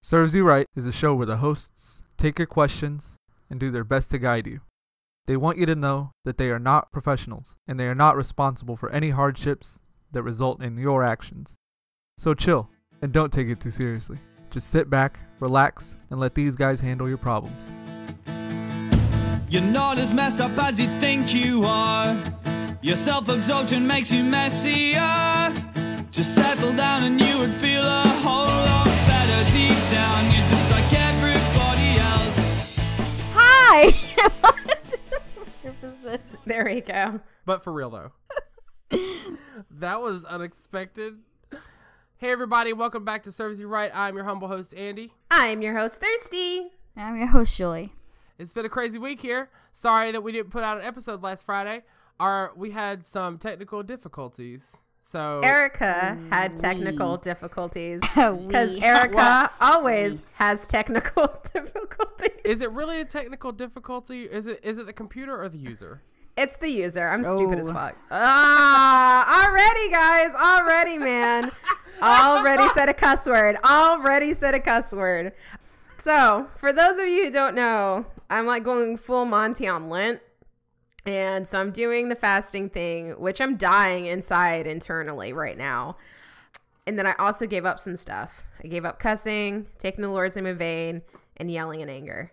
Serves You Right is a show where the hosts take your questions and do their best to guide you. They want you to know that they are not professionals and they are not responsible for any hardships that result in your actions. So chill and don't take it too seriously. Just sit back, relax, and let these guys handle your problems. You're not as messed up as you think you are. Your self-absorption makes you messier. Just settle down and you would feel a whole lot better deep down. You're just like everybody else. Hi! There we go. But for real though. That was unexpected. Hey everybody, welcome back to Serves You Right. I'm your humble host, Andy. I'm your host, Thirsty. I'm your host, Joy. It's been a crazy week here. Sorry that we didn't put out an episode last Friday. We had some technical difficulties. So Erica had technical difficulties because Erica always has technical difficulties. Is it really a technical difficulty? Is it the computer or the user? It's the user. I'm stupid as fuck. Already, guys. Already, man. Already said a cuss word. So, for those of you who don't know, I'm like going full Monty on Lent. And so I'm doing the fasting thing, which I'm dying inside internally right now. And then I also gave up some stuff. I gave up cussing, taking the Lord's name in vain, and yelling in anger.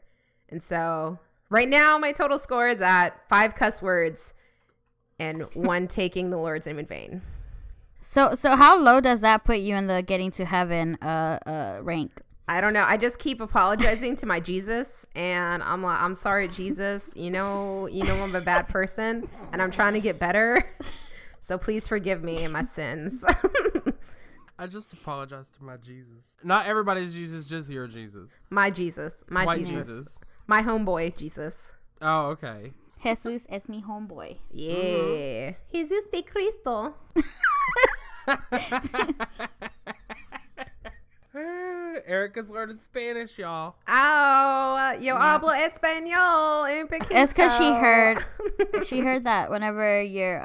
And so right now my total score is at 5 cuss words and 1 taking the Lord's name in vain. So how low does that put you in the getting to heaven rank? I don't know. I just keep apologizing to my Jesus, and I'm like, I'm sorry, Jesus. You know, I'm a bad person, and I'm trying to get better. So please forgive me and my sins. I just apologize to my Jesus. Not everybody's Jesus, just your Jesus. My Jesus. My White Jesus. My homeboy, Jesus. Oh, okay. Jesus es mi homeboy. Yeah. Jesus de Cristo. Erica's learning Spanish, y'all. Oh, yo hablo español en pequeño. It's because she heard that whenever you're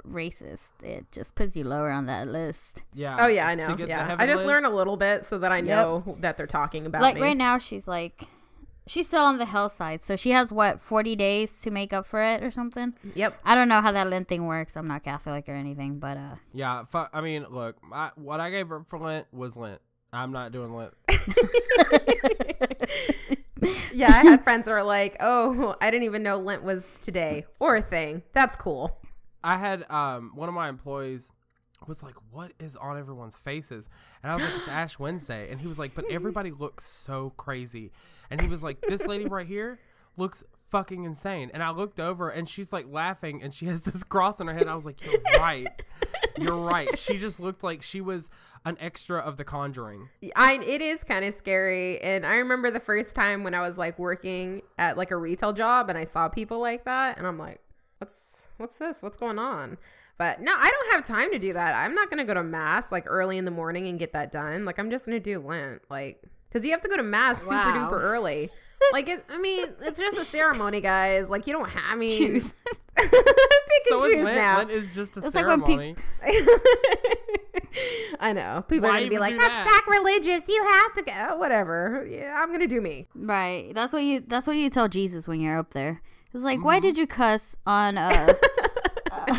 racist, it just puts you lower on that list. Yeah. Oh yeah, I know. Yeah, I just learn a little bit so that I know that they're talking about like me. Right now, she's still on the hell side, so she has 40 days to make up for it or something. Yep. I don't know how that Lent thing works. I'm not Catholic or anything, but yeah. I mean, look, what I gave her for Lent was Lent. I'm not doing Lent. Yeah, I had friends who were like, oh, I didn't even know Lent was today or a thing. That's cool. I had one of my employees was like, what is on everyone's faces? And I was like, it's Ash Wednesday. And he was like, but everybody looks so crazy. And he was like, this lady right here looks fucking insane. And I looked over and she's like laughing and she has this cross on her head. I was like, you're right. You're right. She just looked like she was an extra of The Conjuring. It is kind of scary. And I remember the first time when I was like working at like a retail job and I saw people like that. And I'm like, what's this? What's going on? But no, I don't have time to do that. I'm not going to go to mass like early in the morning and get that done. Like I'm just going to do Lent. Like, because you have to go to mass super duper early. Like, it's just a ceremony, guys. Like, you don't have, I mean, choose. Pick and choose Lent. now. Lent is just a It's ceremony. I know. People are Why going to be even like, do that's that? sacrilegious. You have to go. Whatever. Yeah, I'm going to do me. Right. That's what you tell Jesus when you're up there. It's like, why did you cuss on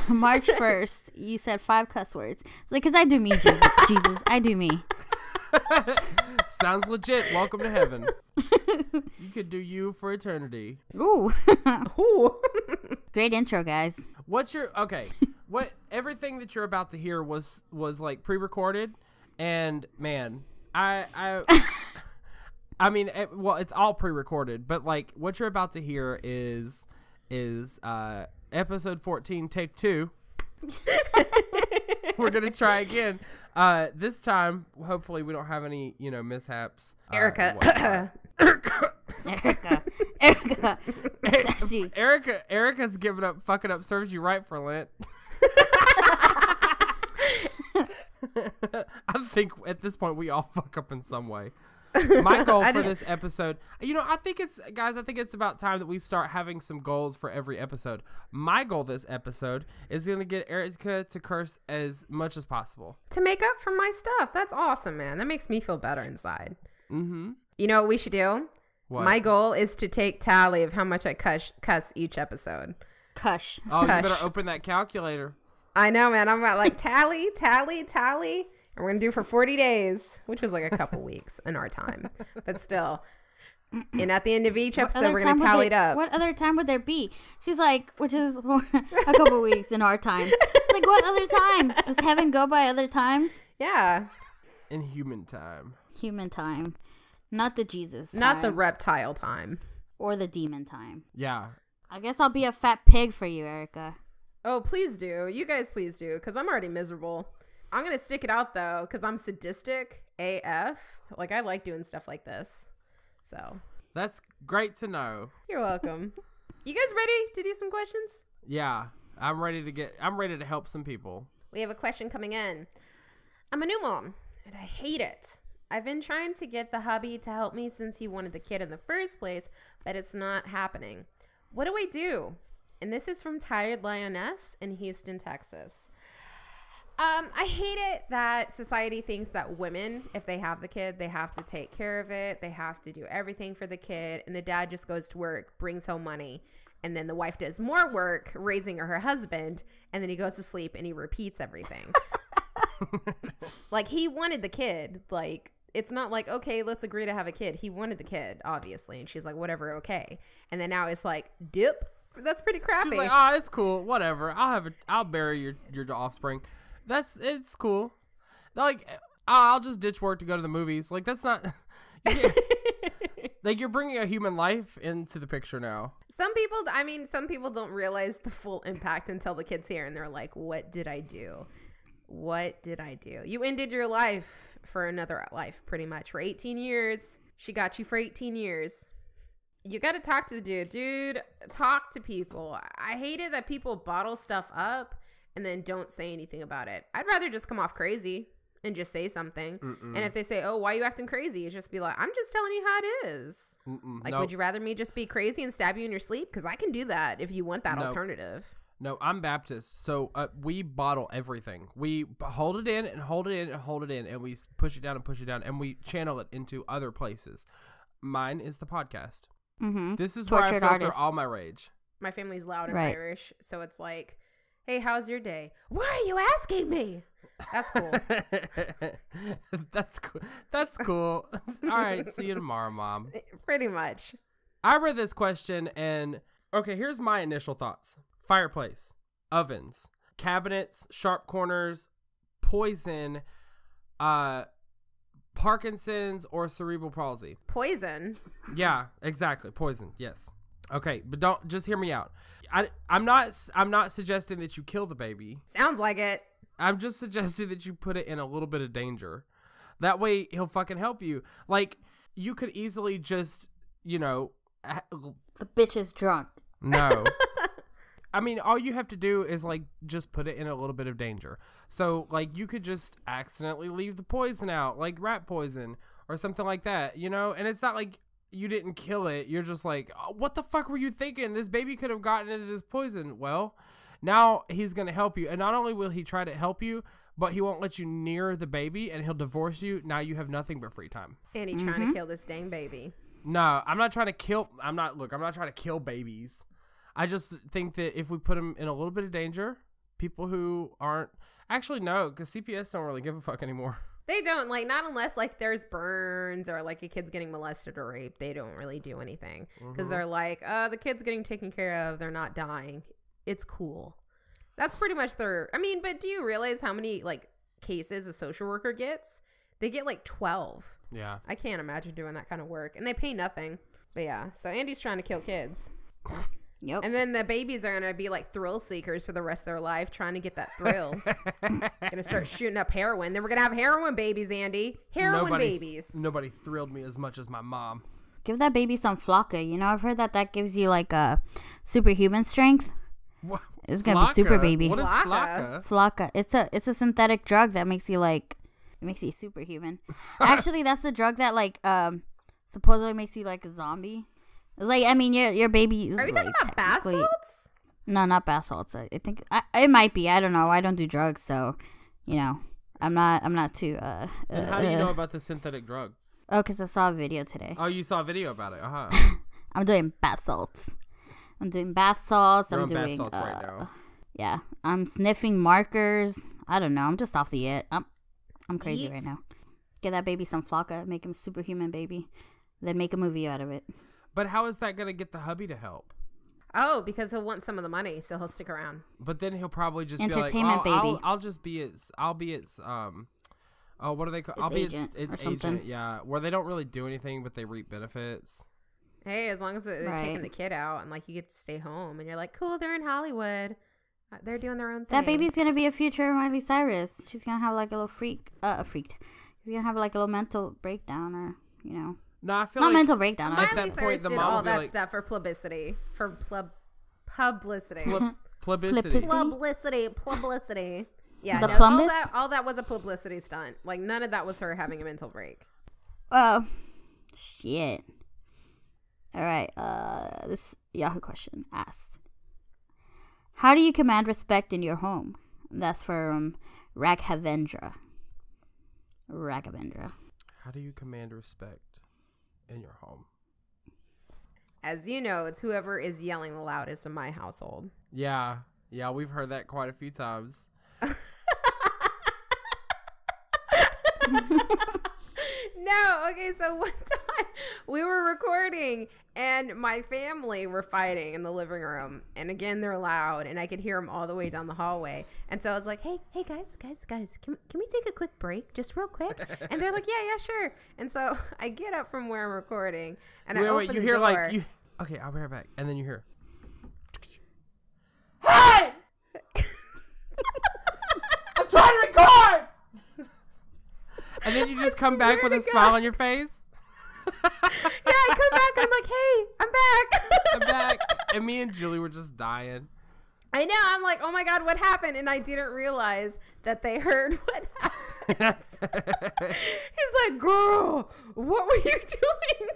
March 1st? You said 5 cuss words. It's like, because I do me, Jesus. I do me. Sounds legit. Welcome to heaven. You could do you for eternity. Ooh. Ooh. Great intro, guys. What everything that you're about to hear was like pre-recorded, and man, I mean, it's all pre-recorded, but like what you're about to hear is episode 14, take 2. We're gonna try again. This time, hopefully, we don't have any, mishaps. Erica. Erica's giving up, fucking up. Serves You Right for Lent. I think at this point we all fuck up in some way. My goal for this episode, I think it's about time that we start having some goals for every episode. My goal this episode is going to get Erica to curse as much as possible. To make up for my stuff. That's awesome, man. That makes me feel better inside. Mm-hmm. You know what we should do? What? My goal is to take tally of how much I cuss each episode. Cush. Oh, Cush. you better open that calculator. I know, man. I'm about like tally. And we're going to do for 40 days, which was like a couple weeks in our time. But still. And at the end of each episode, we're going to tally it up. What other time would there be? She's like, which is a couple weeks in our time. Like, what other time? Does heaven go by other times? Yeah. In human time. Human time. Not the Jesus time. Not the reptile time. Or the demon time. Yeah. I guess I'll be a fat pig for you, Erica. Oh, please do. You guys please do, because I'm already miserable. I'm going to stick it out, though, because I'm sadistic AF. Like, I like doing stuff like this. So. That's great to know. You're welcome. You guys ready to do some questions? Yeah. I'm ready to help some people. We have a question coming in. I'm a new mom, and I hate it. I've been trying to get the hubby to help me since he wanted the kid in the first place, but it's not happening. What do I do? And this is from Tired Lioness in Houston, Texas. I hate it that society thinks that women, if they have the kid, they have to take care of it. They have to do everything for the kid. And the dad just goes to work, brings home money. And then the wife does more work raising her husband. And then he goes to sleep and he repeats everything. Like, he wanted the kid. Like, it's not like, okay, let's agree to have a kid. He wanted the kid, obviously. And she's like, whatever, okay. And then now it's like, dip. That's pretty crappy. She's like, oh, it's cool. Whatever. I'll bury your offspring. It's cool. Like, I'll just ditch work to go to the movies. Like, that's not... Like, you're bringing a human life into the picture now. Some people don't realize the full impact until the kid's here and they're like, what did I do? What did I do? You ended your life for another life, pretty much. For 18 years. She got you for 18 years. You got to talk to the dude. Dude, talk to people. I hate it that people bottle stuff up and then don't say anything about it. I'd rather just come off crazy and just say something. And if they say, oh, why are you acting crazy? It's just be like, I'm just telling you how it is. Like, would you rather me just be crazy and stab you in your sleep? Because I can do that if you want that alternative. No, I'm Baptist, so we bottle everything. We hold it in and hold it in and hold it in, and we push it down and push it down, and we channel it into other places. Mine is the podcast. Mm-hmm. This is Tortured where I filter artist. all my rage. My family's loud and Right. Irish, so it's like, hey, how's your day? Why are you asking me? That's cool. That's cool. That's cool. All right, see you tomorrow, Mom. Pretty much. I read this question, and okay, here's my initial thoughts. Fireplace, ovens, cabinets, sharp corners, poison, Parkinson's, or cerebral palsy. Poison. Yeah, exactly. Poison. Yes. Okay, but don't just hear me out. I'm not suggesting that you kill the baby. Sounds like it. I'm just suggesting that you put it in a little bit of danger. That way he'll fucking help you. Like, you could easily just, The bitch is drunk. No. I mean, all you have to do is, like, just put it in a little bit of danger. So, like, you could just accidentally leave the poison out, like rat poison or something like that, you know? And it's not like you didn't kill it. You're just like, oh, what the fuck were you thinking? This baby could have gotten into this poison. Well, now he's going to help you. And not only will he try to help you, but he won't let you near the baby, and he'll divorce you. Now you have nothing but free time. And he's trying to kill this dang baby. No, I'm not trying to kill. I'm not trying to kill babies. I just think that if we put them in a little bit of danger, people who aren't actually no, because CPS don't really give a fuck anymore. They don't, like, not unless, like, there's burns or, like, a kid's getting molested or raped. They don't really do anything because they're like, the kid's getting taken care of. They're not dying. It's cool. That's pretty much their. I mean, but do you realize how many, like, cases a social worker gets? They get like 12. Yeah. I can't imagine doing that kind of work, and they pay nothing. But yeah, so Andy's trying to kill kids. Yep. And then the babies are going to be like thrill seekers for the rest of their life, trying to get that thrill. Going to start shooting up heroin. Then we're going to have heroin babies, Andy. Heroin babies. Nobody thrilled me as much as my mom. Give that baby some flocka. You know, I've heard that gives you like a superhuman strength. What? It's going to be super baby. What is Flocka? flocka? Flocka. It's a synthetic drug that makes you like, it makes you superhuman. Actually, that's the drug that like supposedly makes you like a zombie. It's like, I mean, your baby is, Are you talking like, about bath technically- salts? No, not bath salts. I think it might be. I don't know. I don't do drugs, so you know, I'm not too. And how do you know about the synthetic drug? Oh, because I saw a video today. Oh, you saw a video about it. Uh-huh. I'm doing bath salts. I'm doing bath salts. You're I'm on doing bath salts right now. Yeah, I'm sniffing markers. I don't know. I'm just off the it. I'm crazy right now. Get that baby some flocka. Make him superhuman baby. Then make a movie out of it. But how is that gonna get the hubby to help? Oh, because he'll want some of the money, so he'll stick around. But then he'll probably just Entertainment be like, baby. I'll just be its. I'll be its. Oh, what are they called? Its I'll be agent its or something. agent. Yeah, where they don't really do anything, but they reap benefits. Hey, as long as they're Right. taking the kid out and like you get to stay home and you're like, cool, they're in Hollywood. They're doing their own thing. That baby's gonna be a future Miley Cyrus. She's gonna have like a little freak. She's gonna have like a little mental breakdown, or you know, No, I feel not like mental breakdown. At Miley that point, Cyrus the did mom all will be that like- stuff for publicity. For publicity. publicity. Publicity. Yeah, The no, plumbus? all that was a publicity stunt. Like none of that was her having a mental break. Oh, shit. All right. This Yahoo question asked: how do you command respect in your home? That's from Raghavendra. How do you command respect in your home? As you know, it's whoever is yelling the loudest in my household. Yeah, we've heard that quite a few times. No, okay, so one time we were recording and my family were fighting in the living room. And again, they're loud and I could hear them all the way down the hallway. And so I was like, hey guys, can we take a quick break? Just real quick? And they're like, yeah, sure. And so I get up from where I'm recording and I open you the hear door. like, okay, I'll be right back. And then you hear, hey! I'm trying to record! And then you just come back with a smile on your face. Yeah, I come back and I'm like, hey, I'm back. I'm back. And me and Julie were just dying. I know. I'm like, oh my God, what happened? And I didn't realize that they heard what happened. He's like, girl, what were you doing?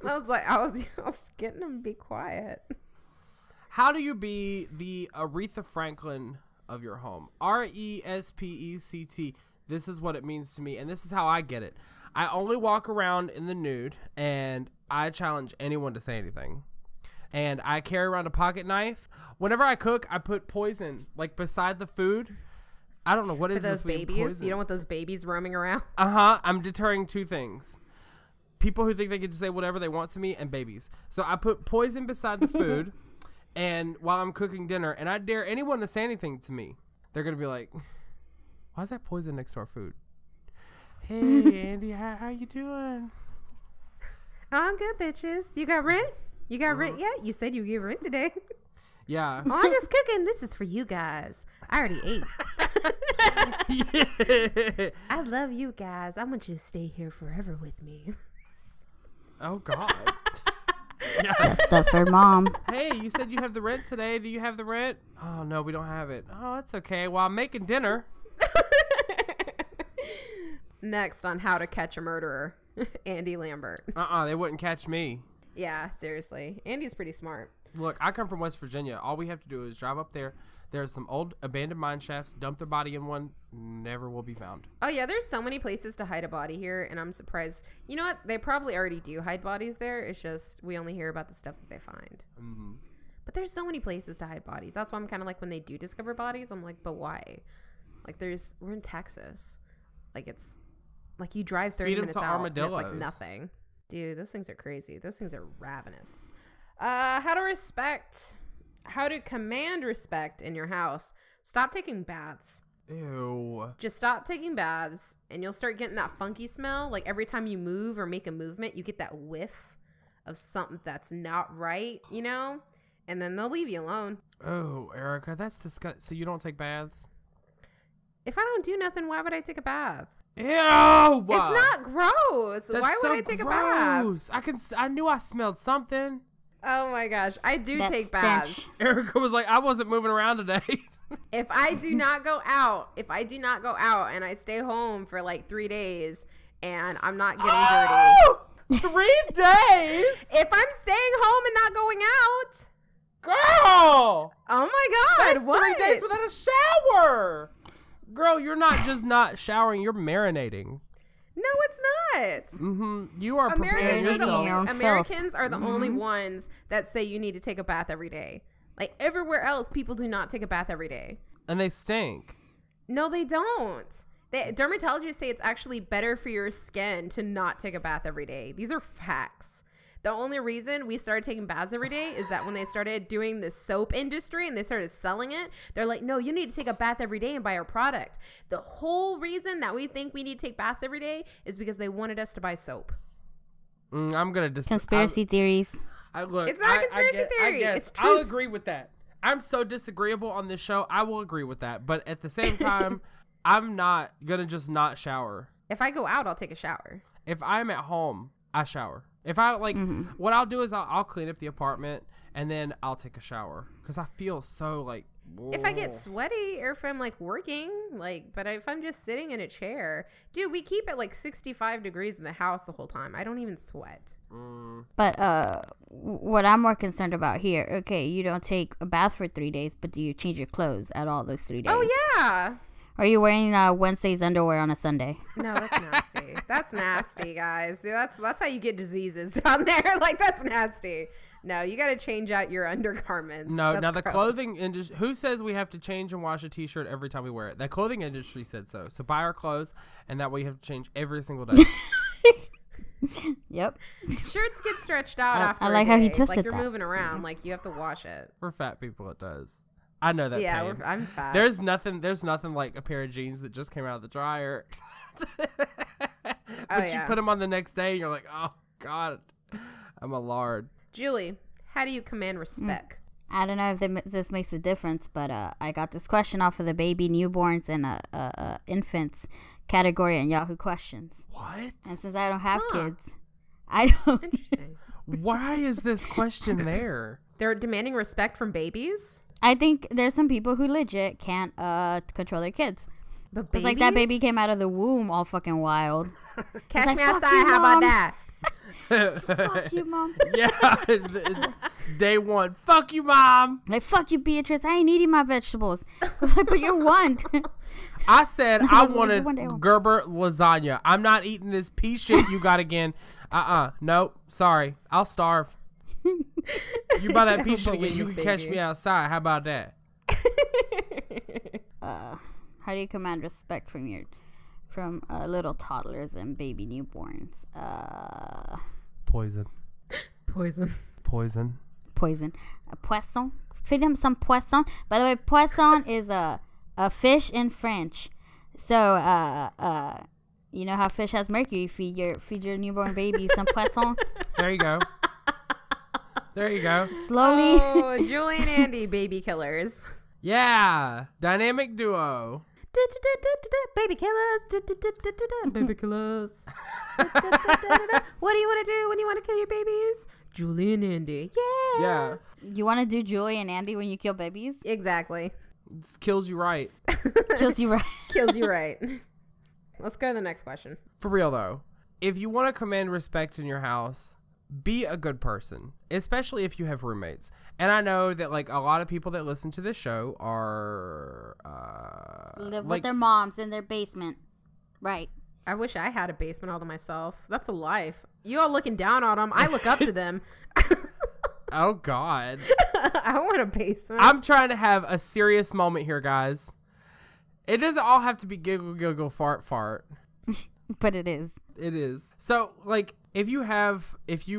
And I was like, I was getting him to be quiet. How do you be the Aretha Franklin of your home? R.E.S.P.E.C.K. This is what it means to me, and this is how I get it. I only walk around in the nude, and I challenge anyone to say anything. And I carry around a pocket knife. Whenever I cook, I put poison, like, beside the food. I don't know, what For is those this with babies, poison? you don't want those babies roaming around. I'm deterring two things. People who think they can just say whatever they want to me, and babies. So I put poison beside the food, and while I'm cooking dinner, and I dare anyone to say anything to me. They're going to be like, why is that poison next to our food? Hey, Andy, how you doing? I'm good, bitches. You got rent? You got rent yet? You said you get rent today. Yeah. Oh, I'm just cooking. This is for you guys. I already ate. Yeah. I love you guys. I want you to stay here forever with me. Oh, God. Yeah. That's stuff for mom. Hey, you said you have the rent today. Do you have the rent? Oh, no, we don't have it. Oh, that's okay. Well, I'm making dinner. Next on How to Catch a Murderer, Andy Lambert. They wouldn't catch me. Yeah, seriously. Andy's pretty smart. Look, I come from West Virginia. All we have to do is drive up there. There's some old abandoned mine shafts. Dump their body in one. Never will be found. Oh, yeah, there's so many places to hide a body here, and I'm surprised. You know what? They probably already do hide bodies there. It's just we only hear about the stuff that they find. Mm-hmm. But there's so many places to hide bodies. That's why I'm kind of like, when they do discover bodies, I'm like, but why? Like, we're in Texas. Like, it's like you drive 30 Feed 'em minutes to out and it's like armadillos. nothing. Dude, those things are crazy. Those things are ravenous. How to command respect in your house. Stop taking baths. Ew. Just stop taking baths and you'll start getting that funky smell. Like every time you move or make a movement, you get that whiff of something that's not right, you know? And then they'll leave you alone. Oh, Erica, that's disgusting. So you don't take baths? If I don't do nothing, why would I take a bath? Ew! It's not gross. That's Why would so I take a bath? gross. I knew I smelled something. Oh my gosh. I do That take stench. baths. Erica was like, I wasn't moving around today. If I do not go out and I stay home for like 3 days and I'm not getting dirty. 3 days? If I'm staying home and not going out. Girl! Oh my God. That's what? 3 days without a shower. Girl, you're not just not showering, you're marinating. No, it's not. You are preparing yourself. Americans are the only ones that say you need to take a bath every day. Like everywhere else, people do not take a bath every day. And they stink. No, they don't. Dermatologists say it's actually better for your skin to not take a bath every day. These are facts. The only reason we started taking baths every day is that when they started doing the soap industry and they started selling it, they're like, no, you need to take a bath every day and buy our product. The whole reason that we think we need to take baths every day is because they wanted us to buy soap. I'm going to conspiracy theories. It's not a conspiracy theory. It's truth. I'll agree with that. I'm so disagreeable on this show. I will agree with that. But at the same time, I'm not going to just not shower. If I go out, I'll take a shower. If I'm at home, I shower. If I what I'll do is I'll clean up the apartment and then I'll take a shower because I feel so like. Whoa. If I get sweaty or if I'm like working, but if I'm just sitting in a chair, dude, we keep it like 65 degrees in the house the whole time. I don't even sweat. But what I'm more concerned about here, okay, you don't take a bath for 3 days, but do you change your clothes at all those 3 days? Oh yeah. Are you wearing Wednesday's underwear on a Sunday? No, that's nasty. That's nasty, guys. That's how you get diseases down there. Like, that's nasty. No, you got to change out your undergarments. No, that's now the gross. clothing industry. Who says we have to change and wash a T-shirt every time we wear it? The clothing industry said so. So buy our clothes, and that way you have to change every single day. Yep. Shirts get stretched out after I like a how day. he twisted like you're that. moving around. Like you have to wash it. For fat people, it does. I know that. Yeah, pain. I'm fat. There's nothing like a pair of jeans that just came out of the dryer. But you put them on the next day, and you're like, oh God, I'm a lard. Julie, how do you command respect? I don't know if this makes a difference, but I got this question off of the baby, newborns, and infants category in Yahoo Questions. What? And since I don't have kids, I don't. Interesting. Why is this question there? They're demanding respect from babies? I think there's some people who legit can't control their kids. But babies? Like that baby came out of the womb all fucking wild. Catch like, me "Fuck outside, you, how about Mom." that? Fuck you, Mom. Yeah. Day one. Fuck you, Mom. Like, fuck you, Beatrice. I ain't eating my vegetables. But you're one. I said I wanted One day home. Gerber lasagna. I'm not eating this pea shit you got again. Nope. Sorry. I'll starve. You buy that pea shit again, you can catch me outside. How about that? How do you command respect from little toddlers and baby newborns? Poison. Poison. Poison. Poisson. Feed him some poisson. By the way, poisson is a fish in French. So you know how fish has mercury. Feed your newborn baby some poisson. There you go. Slowly. Oh, Julie and Andy, baby killers. Yeah. Dynamic duo. Baby killers. Baby killers. What do you want to do when you want to kill your babies? Julie and Andy. Yeah. Yeah. You want to do Julie and Andy when you kill babies? Exactly. Kills you right. Kills you right. Kills you right. Let's go to the next question. For real though, if you want to command respect in your house, be a good person, especially if you have roommates. And I know that like a lot of people that listen to this show are live with their moms in their basement. Right. I wish I had a basement all to myself. That's a life. You all looking down on them. I look up to them. Oh God. I want a basement. I'm trying to have a serious moment here, guys. It doesn't all have to be giggle, giggle, fart, fart. But it is. It is. So, like, if you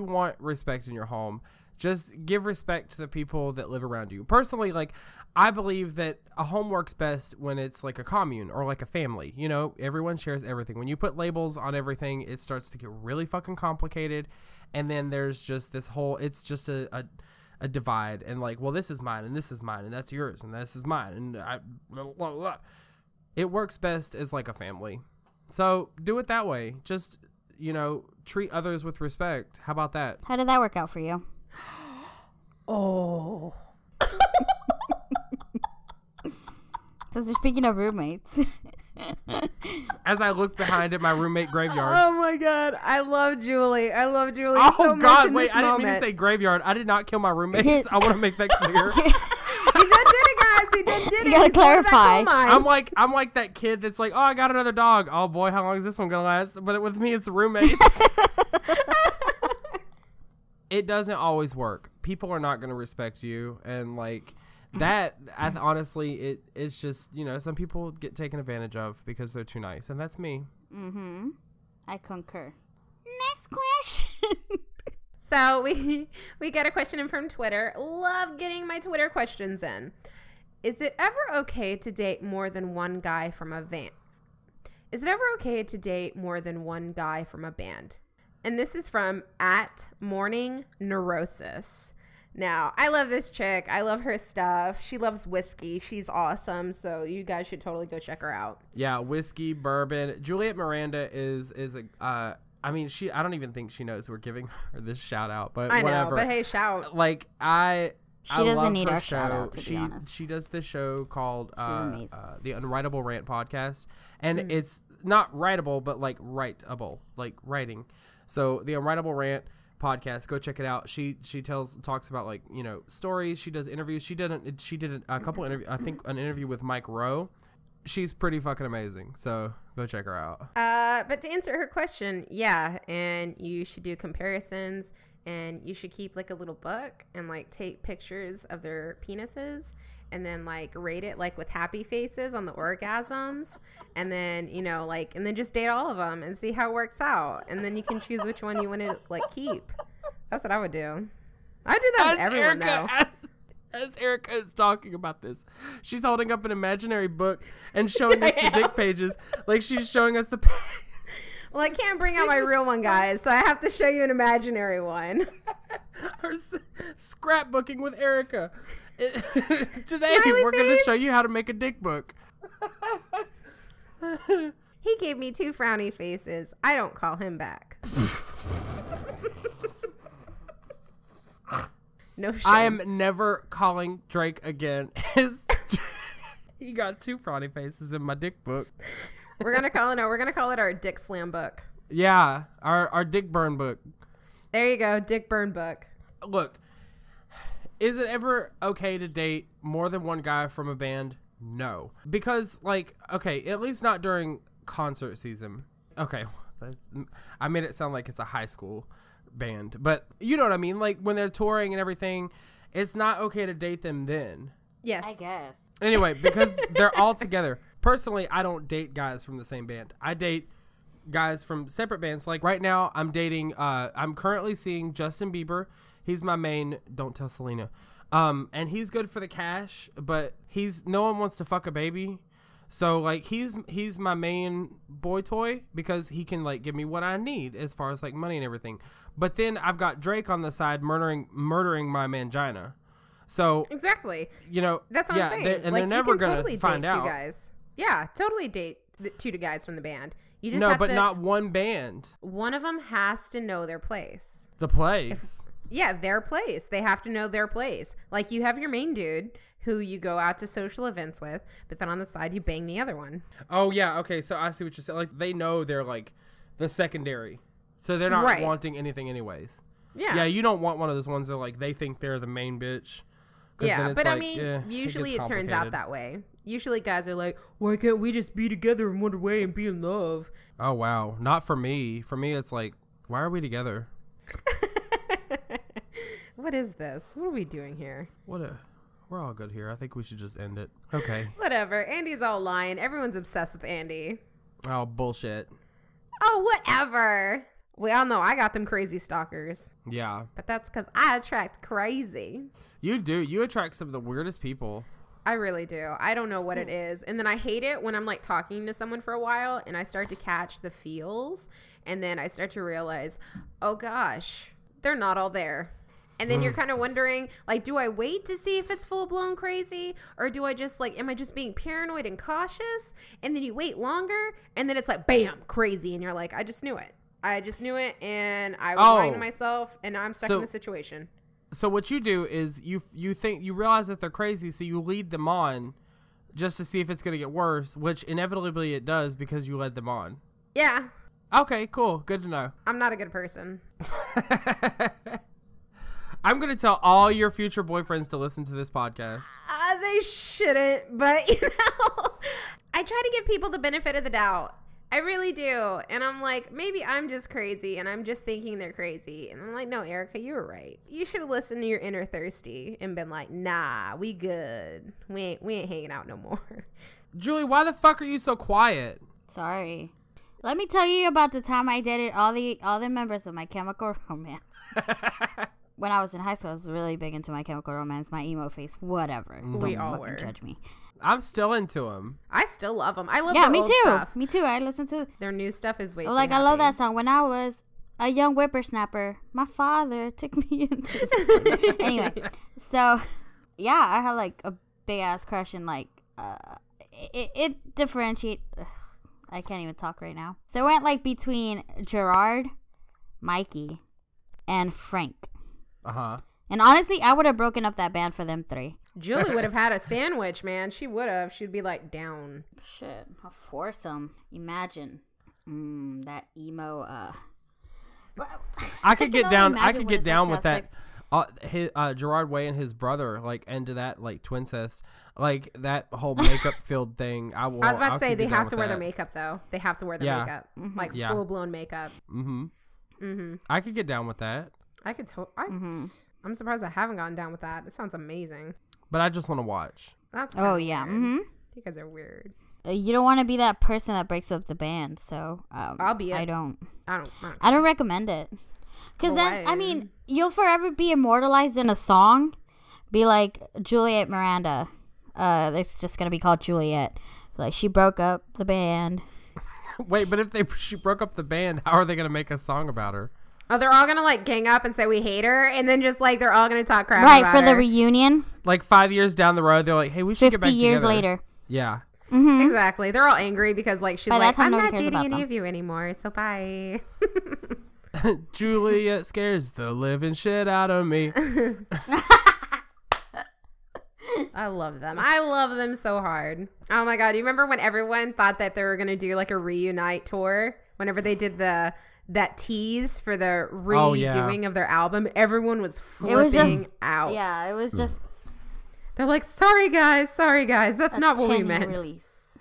want respect in your home, just give respect to the people that live around you. Personally, like, I believe that a home works best when it's like a commune or like a family. You know, everyone shares everything. When you put labels on everything, it starts to get really fucking complicated. And then there's just this whole, it's just a divide. And like, well, this is mine and this is mine and that's yours and this is mine. And blah, blah, blah. It works best as like a family. So do it that way. Just, you know, treat others with respect. How about that? How did that work out for you? Oh. Since we're speaking of roommates. As I look behind at my roommate graveyard. Oh my God. I love Julie. Oh so God, much in wait, this I didn't moment. mean to say graveyard. I did not kill my roommates. I want to make that clear. You just did it, guys. he did it. You gotta He's going to that clarify. coal mine. I'm like that kid that's like, oh, I got another dog. Oh boy, how long is this one gonna last? But with me, it's roommates. It doesn't always work. People are not gonna respect you, and like that. Honestly, it's just, you know, some people get taken advantage of because they're too nice, and that's me. Mm-hmm. I concur. Next question. So we get a question in from Twitter. Love getting my Twitter questions in. Is it ever okay to date more than one guy from a band? Is it ever okay to date more than one guy from a band? And this is from @morningneurosis. Now, I love this chick. I love her stuff. She loves whiskey. She's awesome. So you guys should totally go check her out. Yeah, whiskey, bourbon. Juliet Miranda is a. I mean, I don't even think she knows we're giving her this shout out, but I know, whatever. but hey, shout. Like I She doesn't love need her our show. shout out, to be She honest. she does this show called amazing. the Unwritable Rant podcast, and it's not writable, but like writable, like writing. So the Unwritable Rant podcast, go check it out. She talks about, like, you know, stories. She does interviews. She did a couple interviews. I think an interview with Mike Rowe. She's pretty fucking amazing. So go check her out. But to answer her question, yeah, and you should do comparisons, and you should keep like a little book and like take pictures of their penises and then like rate it like with happy faces on the orgasms, and then, you know, like, and then just date all of them and see how it works out, and then you can choose which one you want to like keep. That's what I would do. I do that with everyone though. As Erica is talking about this, she's holding up an imaginary book and showing us the dick pages, like she's showing us the page. Well, I can't bring out my real one, guys, so I have to show you an imaginary one. Her scrapbooking with Erica. Today, Smiley we're going to face. show you how to make a dick book. He gave me 2 frowny faces. I don't call him back. No shame. I am never calling Drake again. He got 2 frowny faces in my dick book. We're gonna call it our Dick Slam book. Yeah, our dick burn book. There you go, Dick Burn book. Look, is it ever okay to date more than one guy from a band? No. Because, like, okay, at least not during concert season. Okay, I made it sound like it's a high school band, but you know what I mean? Like, when they're touring and everything, it's not okay to date them then. Yes, I guess. Anyway, because they're all together. Personally, I don't date guys from the same band. I date guys from separate bands. Like right now, I'm currently seeing Justin Bieber. He's my main, don't tell Selena. And he's good for the cash, but no one wants to fuck a baby. So like he's my main boy toy because he can like give me what I need as far as like money and everything. But then I've got Drake on the side murdering my mangina. So exactly. You know, that's what I'm saying. And like, they're never you can gonna totally find date out. 2 guys. Yeah, totally date the 2 guys from the band. You just No, have but to, not one band. one of them has to know their place. The place. Yeah, their place. They have to know their place. Like, you have your main dude who you go out to social events with, but then on the side you bang the other one. Oh yeah, okay. So I see what you're saying. Like they know they're like the secondary, so they're not Right. wanting anything anyways. Yeah. Yeah, you don't want one of those ones that like they think they're the main bitch. 'Cause then Yeah, it's but I like, mean, usually gets it turns out complicated. that way. Usually guys are like, why can't we just be together in one way and be in love? Oh wow, not for me. For me, it's like, why are we together? What is this? What are we doing here? We're all good here. I think we should just end it. Okay. Whatever. Andy's all lying. Everyone's obsessed with Andy. Oh bullshit. Oh, whatever. We all know I got them crazy stalkers. Yeah, But that's because I attract crazy. you do. You attract some of the weirdest people. I really do. I don't know what it is. And then I hate it when I'm like talking to someone for a while and I start to catch the feels. And then I start to realize, oh gosh, they're not all there. And then you're kind of wondering, like, do I wait to see if it's full blown crazy? Or do I just like, am I just being paranoid and cautious? And then you wait longer and then it's like, bam, crazy. And you're like, I just knew it. And I was lying to myself and now I'm stuck in the situation. So what you do is you realize that they're crazy, so you lead them on just to see if it's going to get worse, which inevitably it does because you led them on. Yeah. Okay, cool. Good to know. I'm not a good person. I'm going to tell all your future boyfriends to listen to this podcast. they shouldn't, but you know, I try to give people the benefit of the doubt. I really do. And I'm like, maybe I'm just crazy and I'm just thinking they're crazy. And I'm like, no, Erica, you were right. You should have listened to your inner thirsty and been like, nah, we good. We ain't hanging out no more. Julie, why the fuck are you so quiet? Sorry. Let me tell you about the time I dated all the members of My Chemical Romance. When I was in high school, I was really big into My Chemical Romance, my emo face, whatever. We all Don't were. fucking judge me. I'm still into him. I still love them. I love Yeah, their me old too. stuff. Me too. I listen to Their new stuff is way too I love that happy. song. When I was a young whippersnapper, my father took me into anyway. So yeah, I had like a big ass crush and like it differentiate. I can't even talk right now. So it went like between Gerard, Mikey, and Frank. And honestly, I would have broken up that band for them three. Julie would have had a sandwich, man. She would have. She'd be like, down. Shit, a foursome. Imagine that emo. I could get only down. I imagine could what get it's down like with to that. Gerard Way and his brother like into that like twincest, like that whole makeup filled thing. I was about to say they have to wear their makeup though. They have to wear their makeup, like full blown makeup. I could get down with that. I could. I'm surprised I haven't gotten down with that. It sounds amazing. But I just want to watch. That's yeah. Weird. You guys are weird. You don't want to be that person that breaks up the band, so I'll be it. I don't recommend it. Because then, Why? I mean, you'll forever be immortalized in a song. Be like Juliet Miranda. It's just gonna be called Juliet. Like she broke up the band. Wait, but if she broke up the band, how are they gonna make a song about her? Oh, they're all gonna like gang up and say we hate her, and then just like they're all gonna talk crap Right, about for the her. reunion. Like 5 years down the road, they're like, "Hey, we should get 50 back years together." later. Yeah. Exactly. They're all angry because like she's By that like, time, I'm nobody not cares dating about any them. of you anymore, so bye. Juliet scares the living shit out of me. I love them. I love them so hard. Oh my god! Do you remember when everyone thought that they were gonna do like a reunite tour? Whenever they did that tease for the redoing of their album, everyone was flipping out. Yeah, it was just. They're like, sorry guys, that's not what we 10-year meant. Release.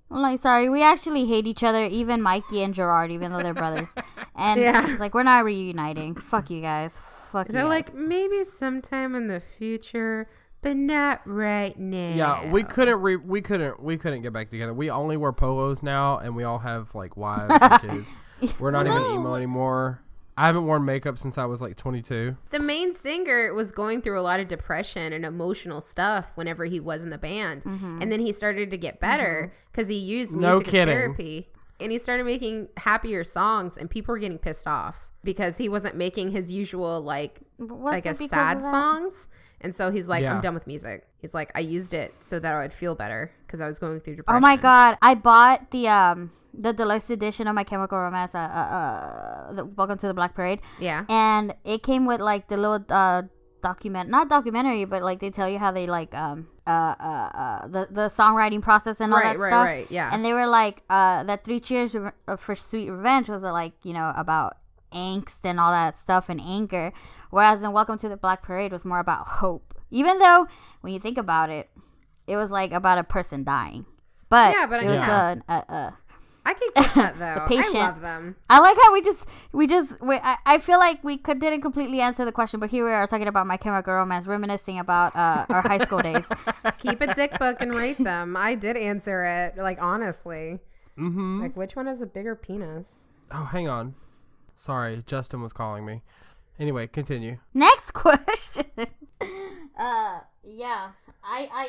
I'm like, sorry, we actually hate each other, even Mikey and Gerard, even though they're brothers. And it's like, we're not reuniting. Fuck you guys. Fuck you They're guys. like, maybe sometime in the future, but not right now. Yeah, we couldn't get back together. We only wear polos now, and we all have like wives and kids. We're not even emo anymore. I haven't worn makeup since I was like 22. The main singer was going through a lot of depression and emotional stuff whenever he was in the band. And then he started to get better because he used music as therapy. And he started making happier songs, and people were getting pissed off because he wasn't making his usual like sad songs. And so he's like, I'm done with music. He's like, I used it so that I would feel better because I was going through depression. Oh my god, I bought the deluxe edition of My Chemical Romance, the Welcome to the Black Parade. Yeah. And it came with like the little not documentary, but like they tell you how they like the songwriting process and all that stuff. Right, yeah. And they were like that 3 Cheers for Sweet Revenge was like, you know, about angst and all that stuff and anger, whereas in Welcome to the Black Parade was more about hope. Even though when you think about it, it was like about a person dying. But it was I can get that though. The patient. I love them. I like how I feel like we didn't completely answer the question, but here we are talking about My Chemical Romance, reminiscing about our high school days. Keep a dick book and rate them. I did answer it, like honestly. Mm-hmm. Like which one has a bigger penis? Oh, hang on. Sorry, Justin was calling me. Anyway, continue. Next question. Yeah, I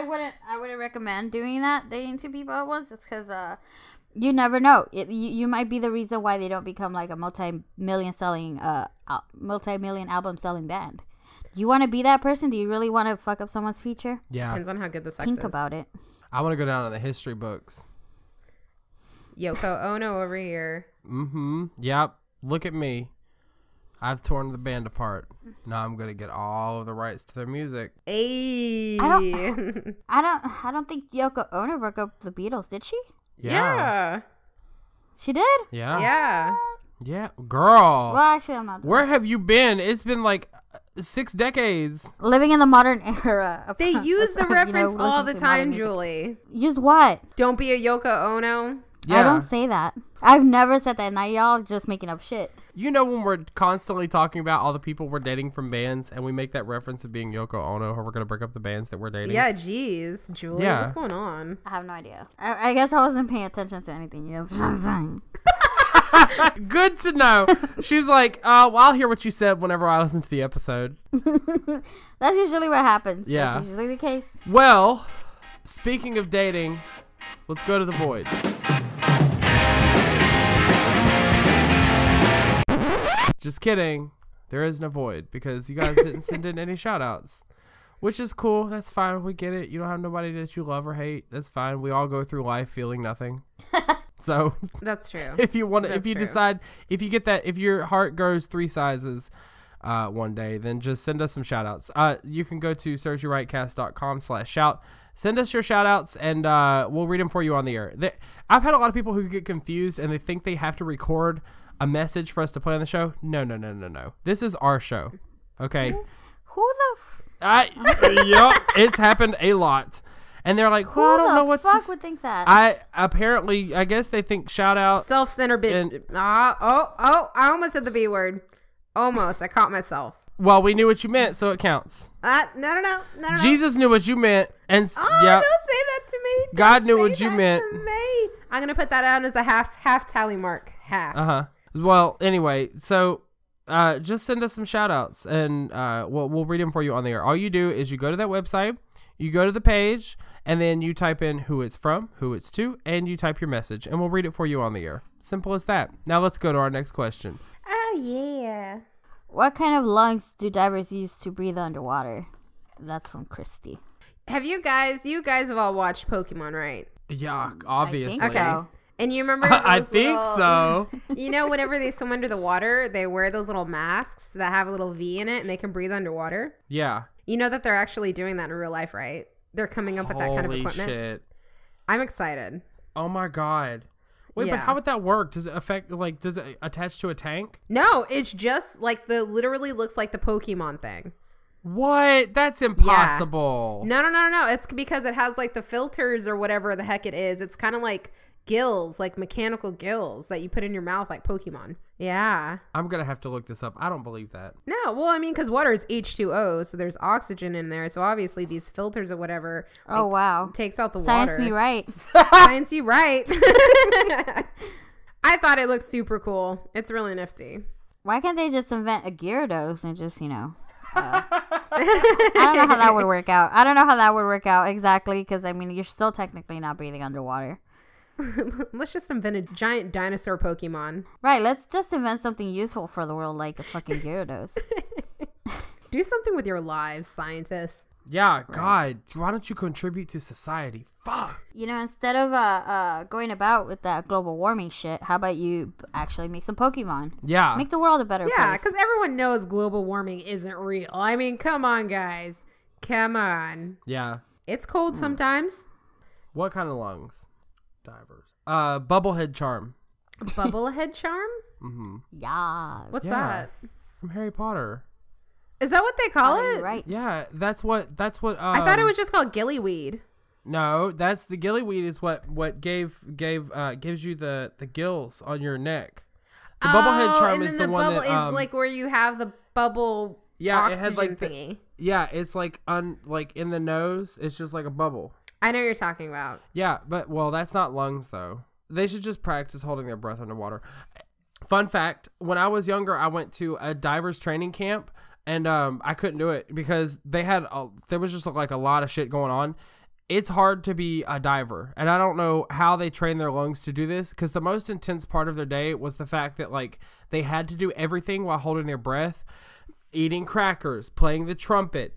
wouldn't recommend doing that, dating 2 people at once, just because you never know. You might be the reason why they don't become like a multi-million album selling band. Do you want to be that person? Do you really want to fuck up someone's future? Yeah. Depends on how good the sex Think is. about it. I want to go down in the history books. Yoko Ono over here. Mm-hmm. Yep. Look at me. I've torn the band apart. Now I'm gonna get all of the rights to their music. Hey. I don't think Yoko Ono broke up the Beatles, did she? Yeah. She did? Yeah. Yeah. Yeah. Girl. Well, actually, I'm not. Where have you been? It's been like 6 decades. Living in the modern era. They use the reference all listening the to time, modern music. Julie. Use what? Don't be a Yoko Ono. Yeah. I don't say that. I've never said that. Now y'all just making up shit. You know when we're constantly talking about all the people we're dating from bands and we make that reference of being Yoko Ono or we're going to break up the bands that we're dating? Yeah, geez, Julie, Yeah. what's going on? I have no idea. I guess I wasn't paying attention to anything you were saying. Good to know. She's like, well, I'll hear what you said whenever I listen to the episode. That's usually what happens. Yeah. That's usually the case. Well, speaking of dating, let's go to the void. Just kidding. There is no void because you guys didn't send in any shout outs, which is cool. That's fine. We get it. You don't have nobody that you love or hate. That's fine. We all go through life feeling nothing. So That's true. if you want to, if That's you true. decide, if you get that, if your heart grows 3 sizes one day, then just send us some shout outs. You can go to surgerightcast.com/shout. Send us your shout outs and we'll read them for you on the air. I've had a lot of people who get confused and they think they have to record a message for us to play on the show. No. This is our show. Okay. Who the Yep, it's happened a lot. And they're like, well, I don't know what fuck to would think that? I guess they think shout out. Self-centered bitch. And- I almost said the B word. Almost. I caught myself. Well, we knew what you meant, so it counts. No. Jesus knew what you meant, and Oh, yeah, don't say that to me. God Don't knew say what you that meant. to me. I'm going to put that down as a half tally mark. Half. Well, anyway, so just send us some shout outs and we'll read them for you on the air. All you do is you go to that website, you go to the page, and then you type in who it's from, who it's to, and you type your message, and we'll read it for you on the air. Simple as that. Now let's go to our next question. Oh, yeah. What kind of lungs do divers use to breathe underwater? That's from Christy. Have you guys have all watched Pokemon, right? Yeah, obviously. I think so. And you remember I those think little- so. You know, whenever they swim under the water, they wear those little masks that have a little V in it and they can breathe underwater. Yeah. You know that they're actually doing that in real life, right? They're coming up with that kind of Holy equipment. shit. I'm excited. Oh my god. Wait, but Yeah. how would that work? Does it affect, like, does it attach to a tank? No, it's just like literally looks like the Pokemon thing. What? That's impossible. No. It's because it has like the filters or whatever the heck it is. It's kind of like gills, like mechanical gills that you put in your mouth like Pokemon. Yeah. I'm going to have to look this up. I don't believe that. No, well, I mean, because water is H2O, so there's oxygen in there. So obviously these filters or whatever Oh, wow. takes out the Science water. me right. Science you right. I thought it looked super cool. It's really nifty. Why can't they just invent a Gyarados and just, I don't know how that would work out. I don't know how that would work out exactly because, I mean, you're still technically not breathing underwater. Let's just invent a giant dinosaur Pokemon. Right, let's just invent something useful for the world like a fucking Gyarados. Do something with your lives, scientists. Yeah, God, why don't you contribute to society? Fuck. Instead of going about with that global warming shit, how about you actually make some Pokemon? Yeah. Make the world a better Yeah, place. because everyone knows global warming isn't real. I mean, come on, guys. Come on. Yeah. It's cold sometimes. What kind of lungs? Divers. Bubblehead charm. Bubblehead charm? Mm-hmm. Yeah. What's Yeah. that? From Harry Potter. Is that what they call Oh, it? you're right. Yeah, that's what I thought it was just called gillyweed. No, that's the gillyweed is what gives you the gills on your neck. The bubblehead charm and is then the one bubble that is like where you have the bubble yeah, it oxygen had like thingy. yeah, it's like like in the nose, it's just like a bubble. I know what you're talking about. Yeah, but well, that's not lungs though. They should just practice holding their breath underwater. Fun fact, when I was younger, I went to a divers training camp and I couldn't do it because there was just like a lot of shit going on. It's hard to be a diver, and I don't know how they train their lungs to do this because the most intense part of their day was the fact that like they had to do everything while holding their breath, eating crackers, playing the trumpet,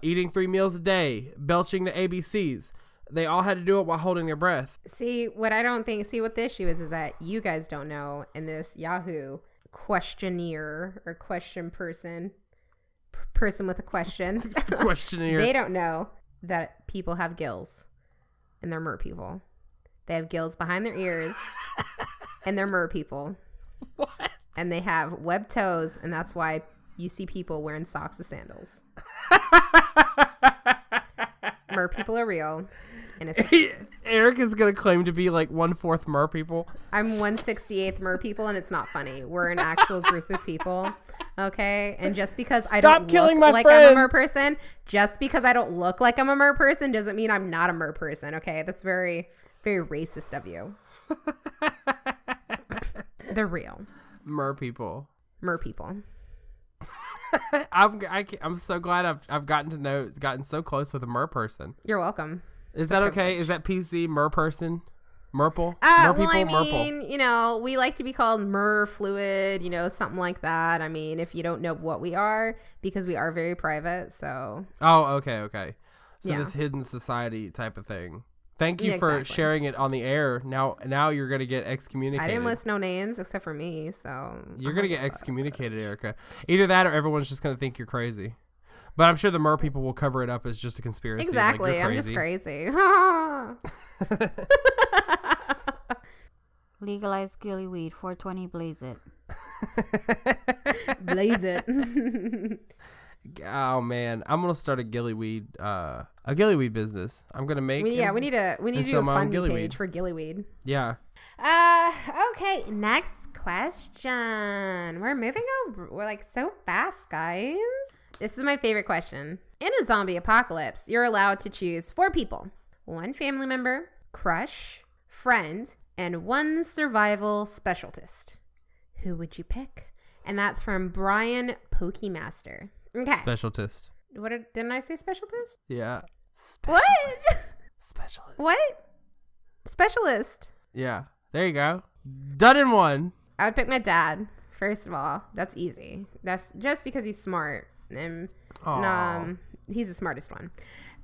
eating 3 meals a day, belching the ABCs. They all had to do it while holding their breath. See, what the issue is that you guys don't know in this Yahoo questionnaire or question person with a question. Questionnaire. They don't know that people have gills and they're mer people. They have gills behind their ears and they're mer people. What? And they have webbed toes, and that's why you see people wearing socks and sandals. Mer people are real. And it's Eric is going to claim to be like 1/4 mer people. I'm 1/68th mer people, and it's not funny. We're an actual group of people. Okay? And just because I don't look like I'm a mer person, just because I don't look like I'm a mer person doesn't mean I'm not a mer person. Okay? That's very, very racist of you. They're real. Mer people. Mer people. I'm so glad I've gotten so close with a mer person. You're welcome. Is that okay? Is that PC? Mer person? Merple? Well, I mean, you know, we like to be called mer fluid, you know, something like that. I mean, if you don't know what we are, because we are very private, so. Oh, okay. So Yeah. this hidden society type of thing. Thank you for sharing it on the air. Now you're going to get excommunicated. I didn't list no names except for me, so. You're going to get excommunicated, Erica. Either that or everyone's just going to think you're crazy. But I'm sure the mer people will cover it up as just a conspiracy. Exactly. Like, I'm just crazy. Legalize gilly weed. 420, blaze it. Blaze it. Oh man, I'm gonna start a gillyweed business. I'm gonna make. we need to do a funding page for gillyweed. Yeah. Okay. Next question. We're moving over. We're like so fast, guys. This is my favorite question. In a zombie apocalypse, you're allowed to choose 4 people: 1 family member, crush, friend, and 1 survival specialist. Who would you pick? And that's from Brian Pokemaster. Okay. Specialist. Didn't I say specialist? Yeah. What? Specialist. What? Specialist. Yeah. There you go. Done in one. I would pick my dad. First of all, that's easy. That's just because he's smart. And he's the smartest one.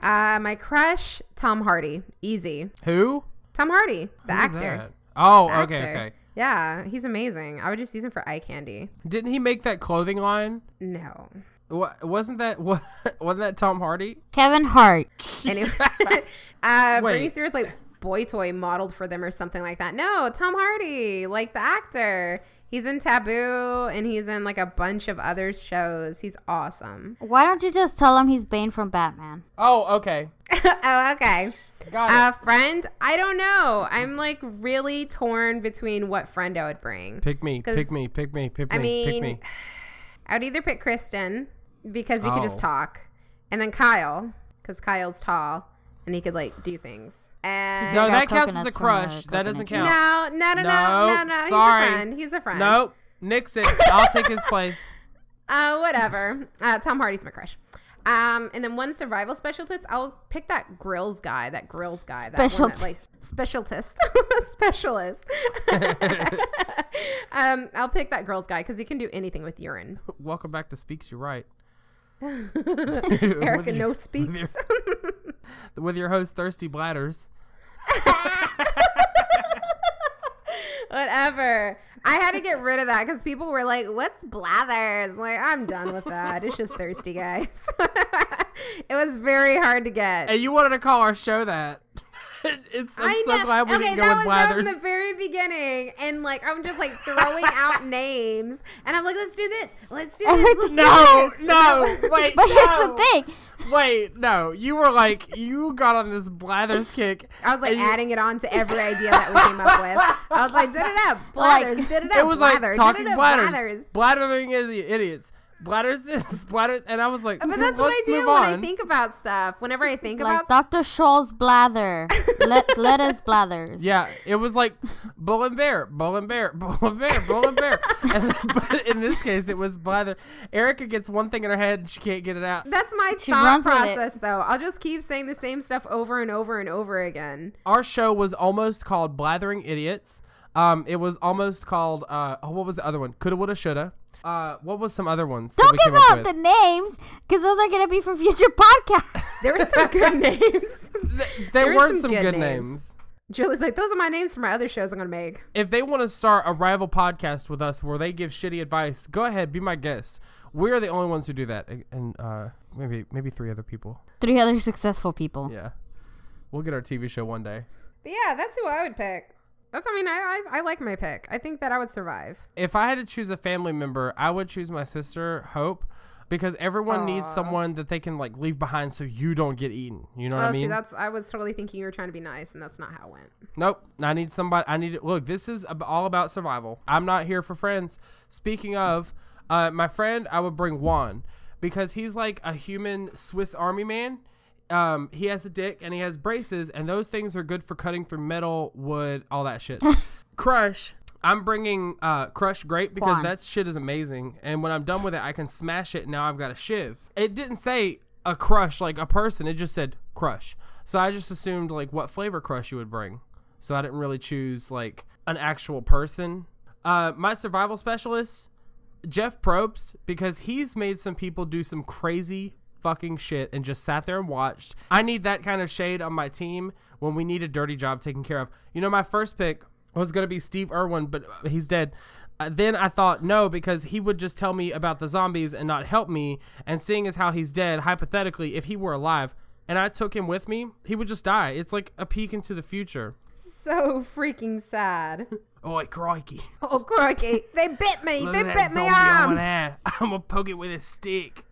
My crush, Tom Hardy. Easy. Who? Tom Hardy, the Who's actor. that? Oh, The okay, actor. okay. Yeah, he's amazing. I would just use him for eye candy. Didn't he make that clothing line? No. Wasn't that Tom Hardy? Kevin Hart. Anyway, Wait. Britney Spears like boy toy modeled for them or something like that. No, Tom Hardy, like the actor. He's in Taboo and he's in like a bunch of other shows. He's awesome. Why don't you just tell him he's Bane from Batman? Oh, okay. Oh, okay. Got it. Friend, I don't know. I'm like really torn between what friend I would bring. Pick me. I mean, Pick me. I would either pick Kristen because we could just talk, and then Kyle because Kyle's tall and he could like do things. And No, got that counts as a coconuts from crush. the That doesn't coconut count. No. Sorry. He's a friend. Nope. Nix it. I'll take his place. Whatever. Tom Hardy's my crush. And then 1 survival specialist. I'll pick that grills guy. That one that like specialist. I'll pick that grills guy because he can do anything with urine. Welcome back to Speaks You Right. Erica no speaks. With your host, Thirsty Bladders. Whatever. I had to get rid of that because people were like, "What's blathers?" Like, I'm done with that. It's just thirsty guys. It was very hard to get. And you wanted to call our show that. I'm so glad we didn't go with blathers. That was in the very beginning, and like I'm just like throwing out names, and I'm like, "Let's do this. Let's do this." No, wait. But here's the thing. Wait, no. You were like, you got on this blathers kick. I was like adding it on to every idea that we came up with. I was like, did it up, blathers, did it up, It was like talking bladders. Blathers. Blathering is idiots. Bladders this, bladders, and I was like, But that's what I do when I think about stuff. Whenever I think Like about Dr. Scholl's blather. Let us blathers. Yeah, it was like bull and bear. And but in this case, it was blather. Erica gets one thing in her head and she can't get it out. that's my She thought runs with it. process, though. I'll just keep saying the same stuff over and over and over again. Our show was almost called Blathering Idiots. It was almost called what was the other one? Coulda, woulda, shoulda. What was some other ones? Don't give out the names, because those are going to be for future podcasts. There were some good names. There were some good names. Julie's like, those are my names for my other shows I'm going to make. If they want to start a rival podcast with us where they give shitty advice, go ahead, be my guest. We're the only ones who do that, and maybe 3 other people. 3 other successful people. Yeah, we'll get our TV show one day. But yeah, that's who I would pick. I like my pick. I think that I would survive. If I had to choose a family member, I would choose my sister, Hope, because everyone needs someone that they can like leave behind so you don't get eaten. You know what I mean? See, I was totally thinking you were trying to be nice, and that's not how it went. Nope. I need somebody. Look, this is all about survival. I'm not here for friends. Speaking of, my friend, I would bring Juan because he's like a human Swiss Army man. He has a dick and he has braces, and those things are good for cutting through metal, wood, all that shit. Crush. I'm bringing Crush Grape because that shit is amazing. And when I'm done with it, I can smash it. And now I've got a shiv. It didn't say a crush like a person. It just said Crush. So I just assumed like what flavor Crush you would bring. So I didn't really choose like an actual person. My survival specialist, Jeff Probst, because he's made some people do some crazy fucking shit and just sat there and watched. I need that kind of shade on my team when we need a dirty job taken care of. You know, my first pick was going to be Steve Irwin, but he's dead. Then I thought, no, because he would just tell me about the zombies and not help me. And seeing as how he's dead, hypothetically, if he were alive and I took him with me, he would just die. It's like a peek into the future. So freaking sad. Oh, crikey. Oh, crikey. They bit me. Look They at that bit me zombie over arm. there. I'm going to poke it with a stick.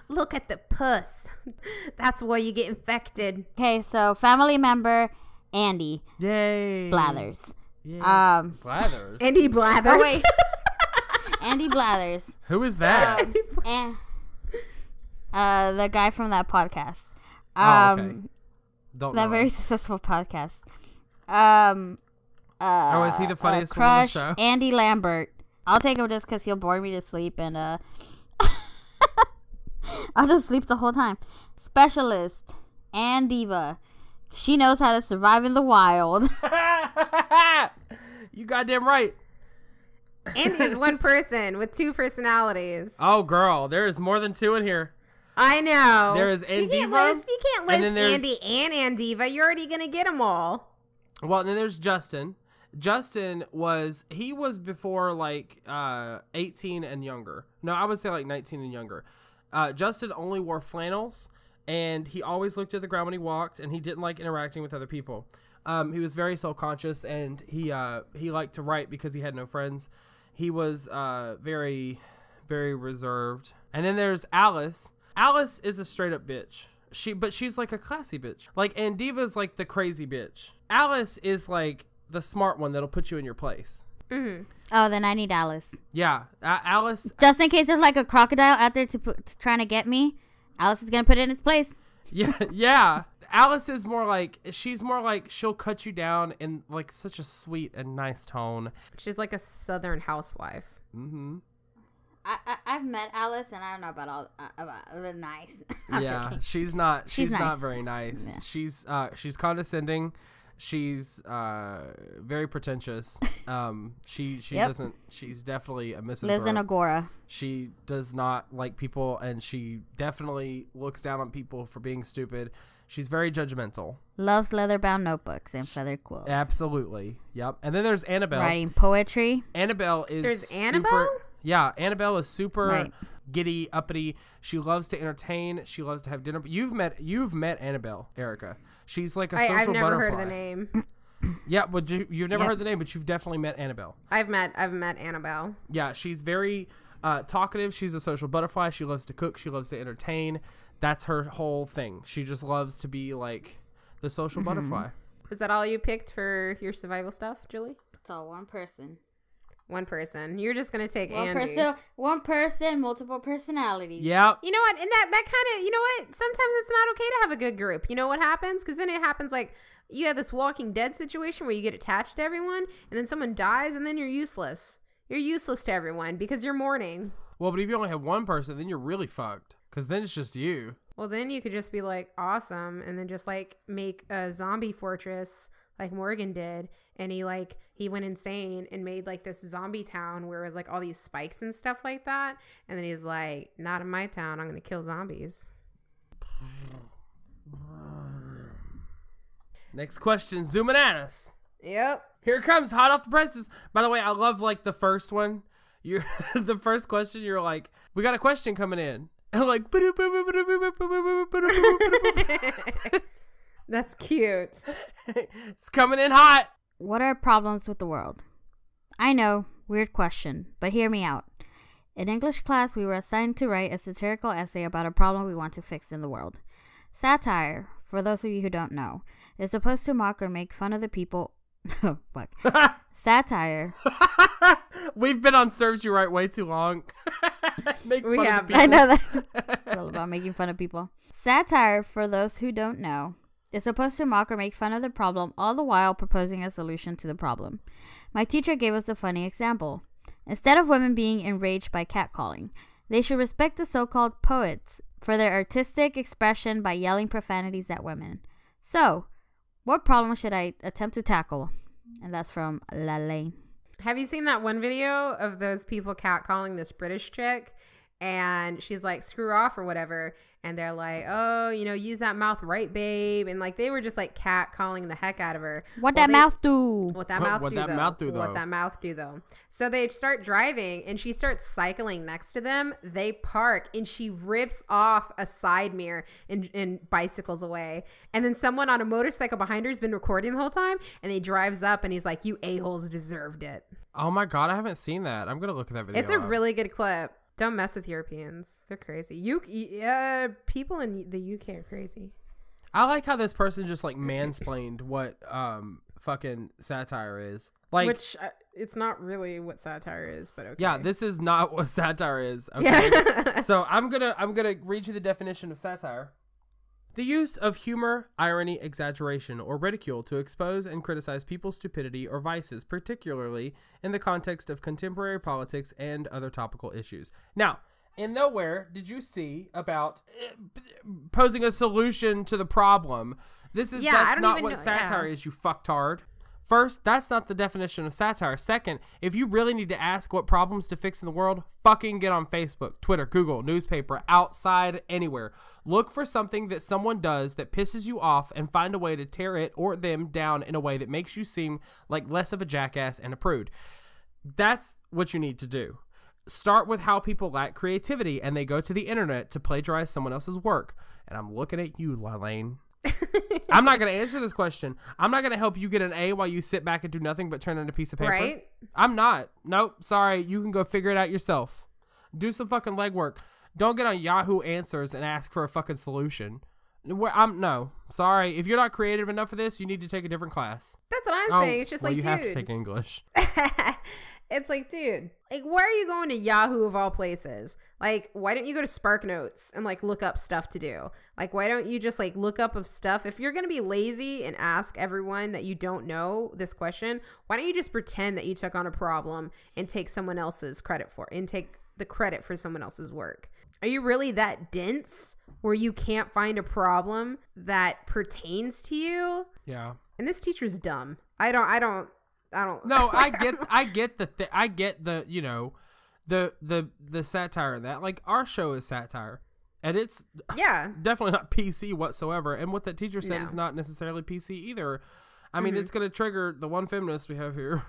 Look at the puss. That's where you get infected. Okay, so family member Andy Yay. Blathers. Yay. Blathers. Andy Blathers. Oh wait, Andy Blathers. Who is that? And the guy from that podcast. Okay. Don't know That very him. successful podcast. Is he the funniest one on the Crush show? Andy Lambert. I'll take him just because he'll bore me to sleep, and I'll just sleep the whole time. Specialist and Diva. She knows how to survive in the wild. You goddamn right. Andy is one person with two personalities. Oh, girl, there is more than two in here. I know. There is You can't Andiva, list then there's- Andy and Andiva. You're already going to get them all. Well, and then there's Justin. Justin was before like 18 and younger. No, I would say like 19 and younger. Justin only wore flannels, and he always looked at the ground when he walked, and he didn't like interacting with other people. He was very self-conscious, and he liked to write because he had no friends. He was very, very reserved. And then there's Alice. Alice is a straight-up bitch. She's like a classy bitch. Like, and Diva's like the crazy bitch. Alice is like the smart one that'll put you in your place. Mm-hmm. Oh, then I need Alice. Yeah, Alice. Just in case there's like a crocodile out there trying to get me, Alice is gonna put it in its place. Yeah. Alice is more like, she'll cut you down in like such a sweet and nice tone. She's like a southern housewife. Mm-hmm. I've met Alice, and I don't know about about the nice. I'm Yeah, joking. she's not She's not nice. very nice. Yeah. She's condescending. She's very pretentious. She Yep. doesn't. She's definitely a misanthrope. Lives in Agora. She does not like people, and she definitely looks down on people for being stupid. She's very judgmental. Loves leather-bound notebooks and feather quilts. Absolutely. Yep. And then there's Annabelle. Writing poetry. Annabelle is There's super, Annabelle? Yeah, Annabelle is super Right. giddy, uppity. She loves to entertain. She loves to have dinner. You've met Annabelle, Erica. She's like a social I've never butterfly. heard of the name. Yeah, but you've never Yep. heard the name, but you've definitely met Annabelle. I've met Annabelle. Yeah, she's very talkative. She's a social butterfly. She loves to cook. She loves to entertain. That's her whole thing. She just loves to be like the social butterfly. Is that all you picked for your survival stuff, Julie? It's all one person. One person. You're just gonna take One Andy. one person, multiple personalities. Yeah. You know what? And that kind of, you know what? Sometimes it's not okay to have a good group. You know what happens? Because then it happens like you have this Walking Dead situation where you get attached to everyone, and then someone dies, and then you're useless. You're useless to everyone because you're mourning. Well, but if you only have one person, then you're really fucked. Because then it's just you. Well, then you could just be like, awesome, and then just like make a zombie fortress like Morgan did, and he went insane and made like this zombie town where it was like all these spikes and stuff like that, and then he's like, not in my town, I'm gonna kill zombies. Next question, zooming at us. Yep. Here it comes, hot off the presses. By the way, I love like the first one. You're the first question. You're like, we got a question coming in, and like, That's cute. It's coming in hot. What are problems with the world? I know, weird question, but hear me out. In English class, we were assigned to write a satirical essay about a problem we want to fix in the world. Satire, for those of you who don't know, is supposed to mock or make fun of the people. Oh, fuck. Satire. We've been on Serves You Right way too long. We have. I know that. It's all about making fun of people. Satire, for those who don't know, is supposed to mock or make fun of the problem, all the while proposing a solution to the problem. My teacher gave us a funny example. Instead of women being enraged by catcalling, they should respect the so-called poets for their artistic expression by yelling profanities at women. So, what problem should I attempt to tackle? And that's from Lalaine. Have you seen that one video of those people catcalling this British chick? And she's like, screw off or whatever. And they're like, oh, you know, use that mouth right, babe. And like, they were just like catcalling the heck out of her. What that mouth do? What that mouth do though. So they start driving and she starts cycling next to them. They park and she rips off a side mirror and bicycles away. And then someone on a motorcycle behind her has been recording the whole time. And he drives up and he's like, you a-holes deserved it. Oh my God, I haven't seen that. I'm going to look at that video. It's a really good clip. Don't mess with Europeans. They're crazy. People in the UK are crazy. I like how this person just like mansplained what fucking satire is. Like, which it's not really what satire is, but okay. Yeah, this is not what satire is. Okay. Yeah. So I'm gonna read you the definition of satire. The use of humor, irony, exaggeration, or ridicule to expose and criticize people's stupidity or vices, particularly in the context of contemporary politics and other topical issues. Now, in nowhere did you see about posing a solution to the problem. That's not what satire is, you fucktard. First, that's not the definition of satire. Second, if you really need to ask what problems to fix in the world, fucking get on Facebook, Twitter, Google, newspaper, outside, anywhere. Look for something that someone does that pisses you off and find a way to tear it or them down in a way that makes you seem like less of a jackass and a prude. That's what you need to do. Start with how people lack creativity and they go to the internet to plagiarize someone else's work. And I'm looking at you, Lalaine. I'm not going to answer this question. I'm not going to help you get an A while you sit back and do nothing but turn in a piece of paper. Right? I'm not. Nope. Sorry. You can go figure it out yourself. Do some fucking legwork. Don't get on Yahoo Answers and ask for a fucking solution. No. Sorry. If you're not creative enough for this, you need to take a different class. That's what I'm saying. It's just well, like, you dude. have to take English. It's like, dude, like, why are you going to Yahoo of all places? Like, why don't you go to Spark Notes and like look up stuff to do? Like, why don't you just like look up of stuff? If you're going to be lazy and ask everyone that you don't know this question, why don't you just pretend that you took on a problem and take someone else's credit for it and take the credit for someone else's work? Are you really that dense where you can't find a problem that pertains to you? Yeah. And this teacher's dumb. I don't. No, I get the you know, the satire in that. Like, our show is satire, and it's definitely not PC whatsoever. And what that teacher said is not necessarily PC either. I mean, it's gonna trigger the one feminist we have here,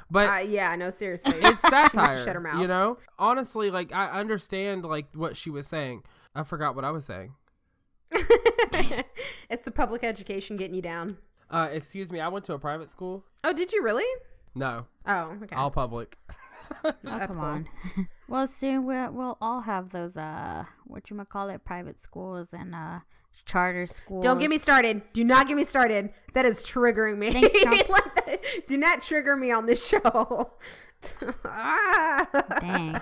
but no, seriously, it's satire. Shut her mouth. You know, honestly, like, I understand like what she was saying. I forgot what I was saying. It's the public education getting you down. Excuse me, I went to a private school. Oh, did you really? No. Oh, okay. All public. That's come cool. on. Well, soon we'll all have those whatchamacallit private schools and charter schools. Don't get me started. Do not get me started. That is triggering me. Thanks, Trump. Do not trigger me on this show. Dang.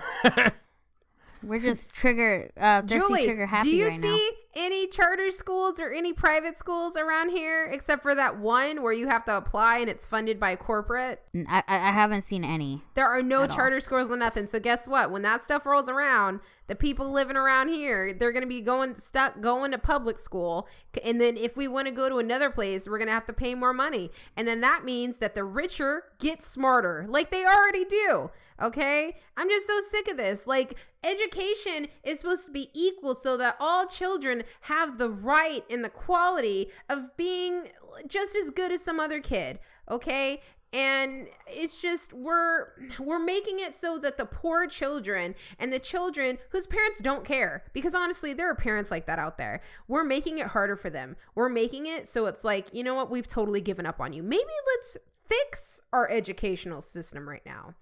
We're just thirsty Julie, trigger happy do you right see any charter schools or any private schools around here except for that one where you have to apply and it's funded by corporate? now. I haven't seen any. There are no charter schools or nothing. So guess what? When that stuff rolls around, the people living around here, they're going to be going to public school. And then if we want to go to another place, we're going to have to pay more money. And then that means that the richer get smarter, like they already do. Okay? I'm just so sick of this. Like, education is supposed to be equal so that all children have the right and the quality of being just as good as some other kid. Okay? And it's just, we're making it so that the poor children and the children whose parents don't care, because honestly, there are parents like that out there. We're making it harder for them. We're making it so it's like, you know what? We've totally given up on you. Maybe let's fix our educational system right now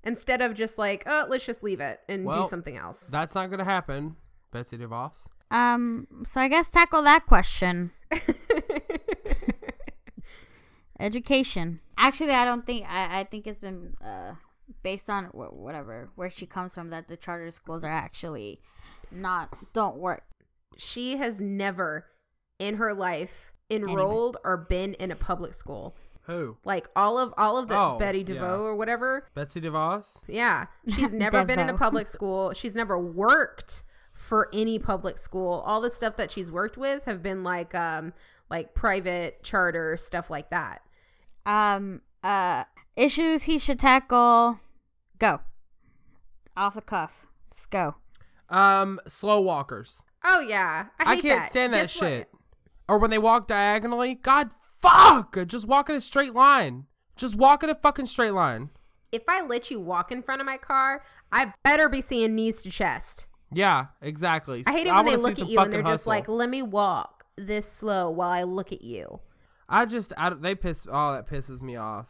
instead of just like, oh, let's just leave it and do something else. That's not going to happen, Betsy DeVos. So I guess tackle that question. Education. Actually, I don't think, I think it's been based on where she comes from, that the charter schools are actually don't work. She has never in her life enrolled or been in a public school. Who? Like all of the Betty DeVoe or whatever. Betsy DeVos? Yeah. She's never been in a public school. She's never worked for any public school. All the stuff that she's worked with have been like private charter stuff like that. Issues he should tackle. Go. Off the cuff. Just go. Slow walkers. Oh yeah. I can't stand that shit. Or when they walk diagonally. God fuck! Just walk in a straight line. Just walk in a fucking straight line. If I let you walk in front of my car, I better be seeing knees to chest. Yeah, exactly. I hate it when they look at you and they're just like, let me walk this slow while I look at you. That pisses me off.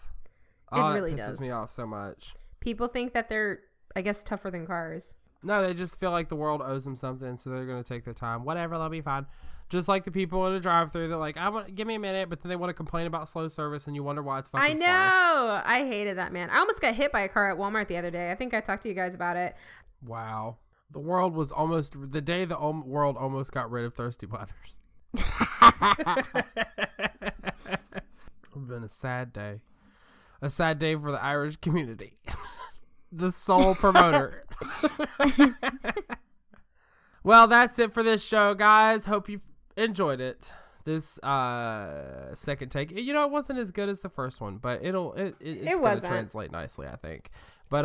It really does. Pisses me off so much. People think that they're, I guess, tougher than cars. No, they just feel like the world owes them something, so they're going to take their time. Whatever, they'll be fine. Just like the people in a drive-thru that like, give me a minute, but then they want to complain about slow service, and you wonder why it's fucking slow. I know. I hated that, man. I almost got hit by a car at Walmart the other day. I think I talked to you guys about it. Wow. The world was the day the world almost got rid of thirsty bladders. It's been a sad day. A sad day for the Irish community. The sole promoter. Well, that's it for this show, guys. Hope you enjoyed it. This second take. You know, it wasn't as good as the first one, but it's going to translate nicely, I think. But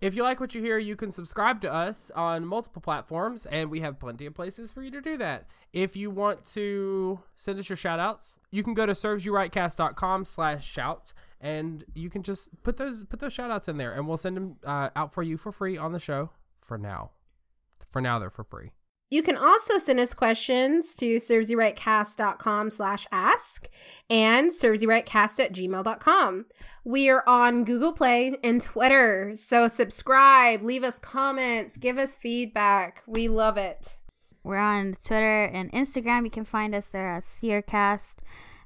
if you like what you hear, you can subscribe to us on multiple platforms, and we have plenty of places for you to do that. If you want to send us your shout-outs, you can go to servesyouRightcast.com/shout, and you can just put those shout-outs in there, and we'll send them out for you for free on the show for now. For now, they're for free. You can also send us questions to servesyouRightcast.com/ask and servesyouRightcast@gmail.com. We are on Google Play and Twitter, so subscribe, leave us comments, give us feedback. We love it. We're on Twitter and Instagram. You can find us there as SeerCast.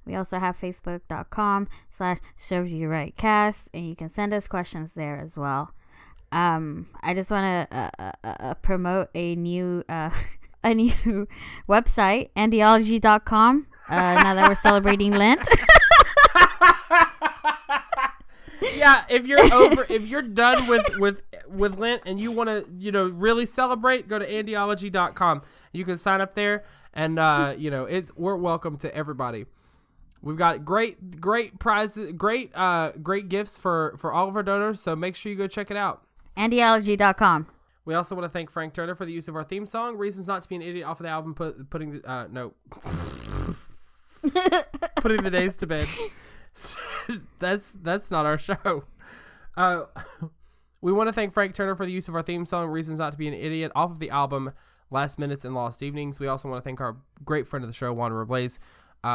We also have Facebook.com/servesyouRightcast, and you can send us questions there as well. I just want to promote a new website, nbsp.com. Now that we're celebrating Lent. Yeah, if you're done with Lent and you want to, really celebrate, go to andiology.com. You can sign up there, and we're welcome to everybody. We've got great prizes, great gifts for all of our donors, so make sure you go check it out. Andiology.com. We also want to thank Frank Turner for the use of our theme song, Reasons Not to Be an Idiot, off of the album Putting the Days to Bed. That's not our show. We want to thank Frank Turner for the use of our theme song, Reasons Not to Be an Idiot, off of the album Last Minutes and Lost Evenings. We also want to thank our great friend of the show, Juan Robles, who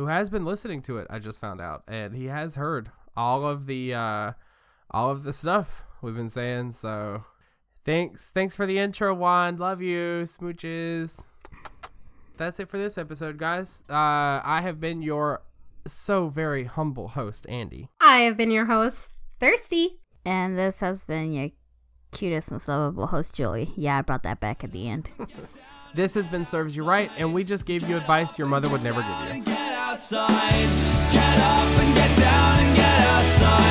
has been listening to it, I just found out, and he has heard all of the stuff we've been saying. So thanks for the intro, Juan. Love you, smooches. That's it for this episode, guys. I have been your so very humble host, Andy. I have been your host, Thirsty. And this has been your cutest, most lovable host, Julie. Yeah, I brought that back at the end. This has been Serves You Right, and we just gave you advice your mother would never give you. Get outside, get up and get down and get outside.